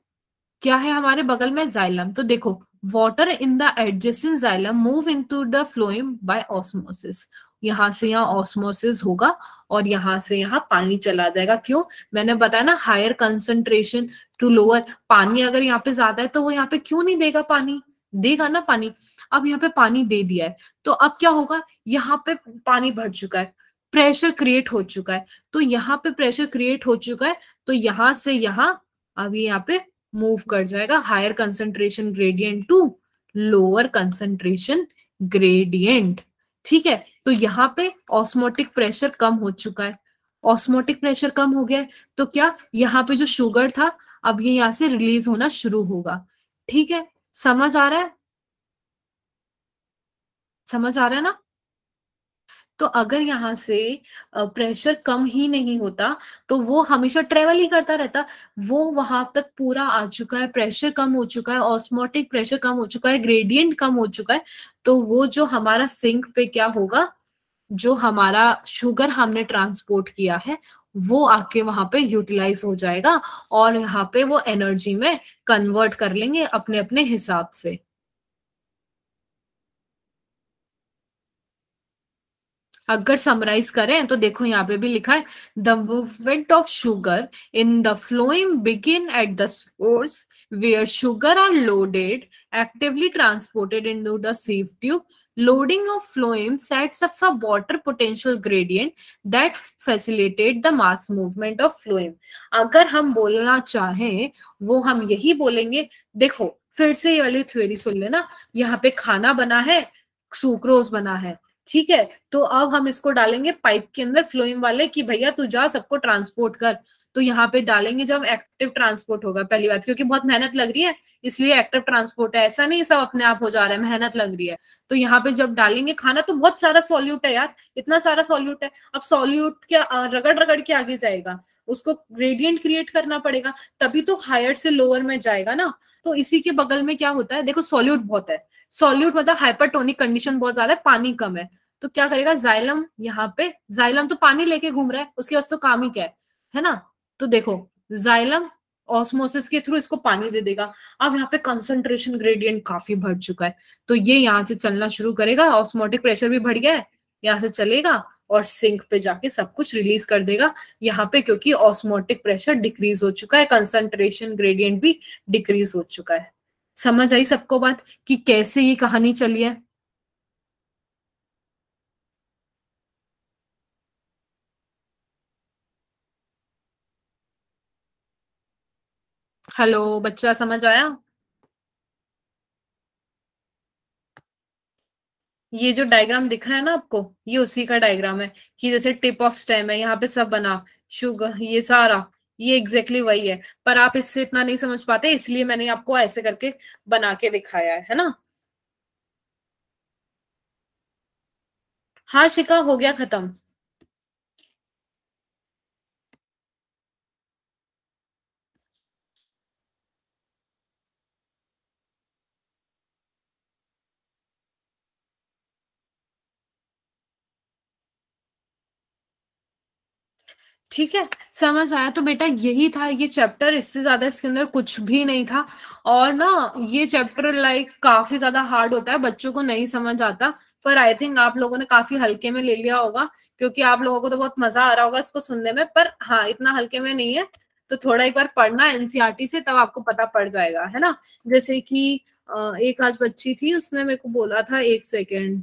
क्या है हमारे बगल में? जाइलम। तो देखो, water in the adjacent xylem move into the phloem by osmosis. यहां से यहाँ ऑस्मोसिस होगा और यहाँ से यहाँ पानी चला जाएगा। क्यों? मैंने बताया ना, हायर कंसंट्रेशन टू लोअर। पानी अगर यहाँ पे ज्यादा है तो वो यहाँ पे क्यों नहीं देगा पानी? देगा ना पानी। अब यहाँ पे पानी दे दिया है, तो अब क्या होगा? यहाँ पे पानी भर चुका है, प्रेशर क्रिएट हो चुका है। तो यहाँ पे प्रेशर क्रिएट हो चुका है, तो यहाँ से यहाँ अभी यहाँ पे मूव कर जाएगा, higher concentration gradient to lower concentration gradient. ठीक है, तो यहाँ पे ऑस्मोटिक प्रेशर कम हो चुका है, ऑस्मोटिक प्रेशर कम हो गया है, तो क्या यहाँ पे जो शुगर था अब ये यहाँ से रिलीज होना शुरू होगा। ठीक है, समझ आ रहा है, समझ आ रहा है ना। तो अगर यहाँ से प्रेशर कम ही नहीं होता तो वो हमेशा ट्रेवल ही करता रहता, वो वहां तक पूरा आ चुका है, प्रेशर कम हो चुका है, ऑस्मोटिक प्रेशर कम हो चुका है, ग्रेडियंट कम हो चुका है, तो वो जो हमारा सिंक पे क्या होगा, जो हमारा शुगर हमने ट्रांसपोर्ट किया है वो आके वहां पे यूटिलाइज हो जाएगा और यहाँ पे वो एनर्जी में कन्वर्ट कर लेंगे अपने अपने हिसाब से। अगर समराइज करें तो देखो यहाँ पे भी लिखा है, the movement of sugar in the phloem begin eight the source where sugar are loaded, actively transported into the sieve tube. Loading of phloem sets up a water potential gradient that facilitate the mass movement of phloem. अगर हम बोलना चाहें वो हम यही बोलेंगे, देखो फिर से ये वाली थ्योरी सुन लेना, यहाँ पे खाना बना है, सुक्रोज बना है, ठीक है, तो अब हम इसको डालेंगे पाइप के अंदर फ्लोइम वाले कि भैया तू जा सबको ट्रांसपोर्ट कर, तो यहाँ पे डालेंगे जब एक्टिव ट्रांसपोर्ट होगा, पहली बात क्योंकि बहुत मेहनत लग रही है इसलिए एक्टिव ट्रांसपोर्ट है, ऐसा नहीं सब अपने आप हो जा रहा है, मेहनत लग रही है। तो यहाँ पे जब डालेंगे खाना तो बहुत सारा सॉल्यूट है यार, इतना सारा सॉल्यूट है, अब सॉल्यूट क्या रगड़ रगड़ के आगे जाएगा, उसको ग्रेडियंट क्रिएट करना पड़ेगा तभी तो हायर से लोअर में जाएगा ना। तो इसी के बगल में क्या होता है, देखो सॉल्यूट बहुत है, सॉल्यूट मतलब हाइपरटोनिक कंडीशन बहुत ज्यादा है, पानी कम है, तो क्या करेगा जाइलम, यहाँ पे जाइलम तो पानी लेके घूम रहा है, उसके पास तो काम ही क्या है ना। तो देखो जाइलम ऑस्मोसिस के थ्रू इसको पानी दे देगा, अब यहाँ पे कंसंट्रेशन ग्रेडियंट काफी बढ़ चुका है, तो ये यहाँ से चलना शुरू करेगा, ऑस्मोटिक प्रेशर भी बढ़ गया है, यहाँ से चलेगा और सिंक पे जाके सब कुछ रिलीज कर देगा यहाँ पे, क्योंकि ऑस्मोटिक प्रेशर डिक्रीज हो चुका है, कंसंट्रेशन ग्रेडियंट भी डिक्रीज हो चुका है। समझ आई सबको बात कि कैसे ये कहानी चली है। हेलो बच्चा, समझ आया। ये जो डायग्राम दिख रहा है ना आपको, ये उसी का डायग्राम है कि जैसे टिप ऑफ स्टेम है यहाँ पे सब बना, शुगर ये सारा, ये एग्जैक्टली वही है, पर आप इससे इतना नहीं समझ पाते इसलिए मैंने आपको ऐसे करके बना के दिखाया है ना। हाँ शिका, हो गया खत्म। ठीक है, समझ आया तो बेटा यही था ये चैप्टर, इससे ज्यादा इसके अंदर कुछ भी नहीं था। और ना ये चैप्टर लाइक काफी ज्यादा हार्ड होता है, बच्चों को नहीं समझ आता, पर आई थिंक आप लोगों ने काफी हल्के में ले लिया होगा, क्योंकि आप लोगों को तो बहुत मजा आ रहा होगा इसको सुनने में, पर हाँ इतना हल्के में नहीं है, तो थोड़ा एक बार पढ़ना एनसीईआरटी से तब आपको पता पड़ जाएगा, है ना। जैसे कि एक आज बच्ची थी उसने मेरे को बोला था, एक सेकेंड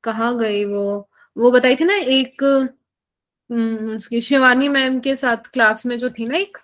कहाँ गई वो बताई थी ना एक, उसकी शिवानी मैम के साथ क्लास में जो थी ना एक,